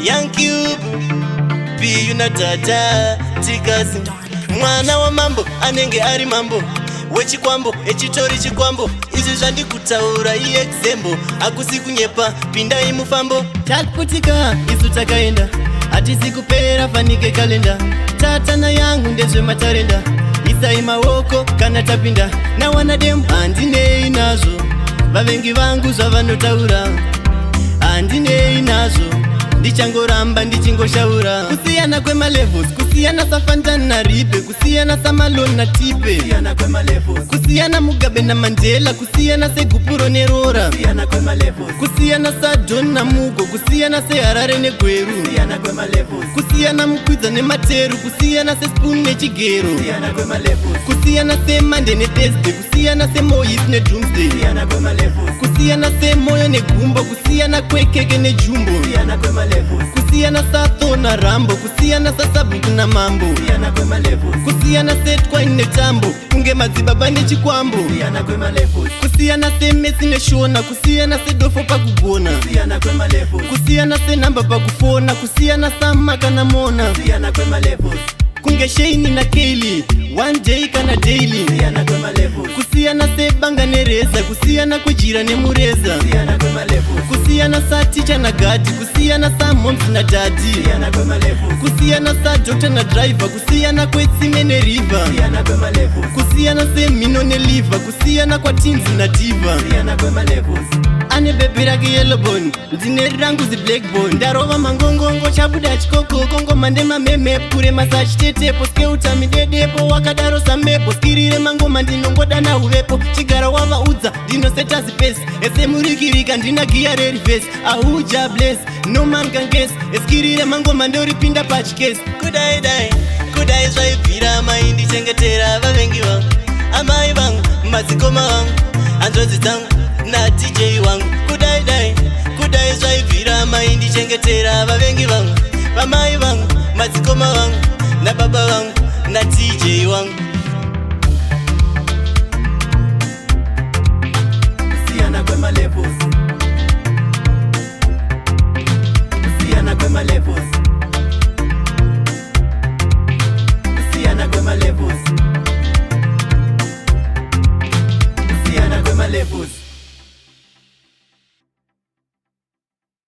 Young Cube Piyu na tata Tikazi mwana wa mambo anenge ari mambo wechikwambo echitori chikwambo izvi zvandikutaura iexembo akusi kunyepa pinda imufambo takuputika isu takaenda hatisi kupera fanike kalenda tatana yangu ndezvematarenda isai maoko kana tapinda nawana demu handinei nazvo vavengi vangu zvavanotaura handinei nazvo ndichangoramba ndichingoshaura kusiyana kwemalevels kusiyana safantani na ripe kusiyana samaloni na tipe kusiyana mugabe na mandela kusiyana segupuro nerora kusiyana sadhoni na mugo kusiyana seharare negweru kusiyana mukwidza nemateru kusiyana sespuni nechigero kusiyana semande nethursday kusiyana semoyis nedoomsday kusiyana semoyo negumbo kusiyana kwekeke nejumbo kusiyana satho na rambo kusiyana sasabuku na mambo kusiyana setwaini netambo kunge madzibaba nechikwambo kusiyana semesi neshona kusiyana sedofo pakugona kusiyana senhamba pakufona kusiyana samaka na mona kunge sheini na keili one day kana daily kusiyana sebanga nereza kusiyana kujira nemureza kusiyana saticha na gadi kusiyana samomsi na dadi kusiyana sadokta na driver kusiyana kwetsime neriva kusiyana semhino neliva kusiyana kwatinzi na diva ane bhebi rake yellowbone ndine rangu ziblackbone ndarova mangongongo chabuda chikoko kongoma ndemameme kure masachitetepo skeutami dedepo wakadaro samepo skirire mangoma ndinongoda nahuvepo chigara wavaudza ndinoseta zipesi esemurikirika ndina giya rerivesi ahuja bles no man can guess eskirire mangoma ndoripinda pachikesi kudai zvaibvira mai ndichengetera vavengi vangu amai vangu madzikoma vangu hanzvadzi dzangu na DJ wangu kudai zvaibvira mai ndichengetera vavengi vangu vamai vangu madzikoma vangu na baba vangu na DJ wangu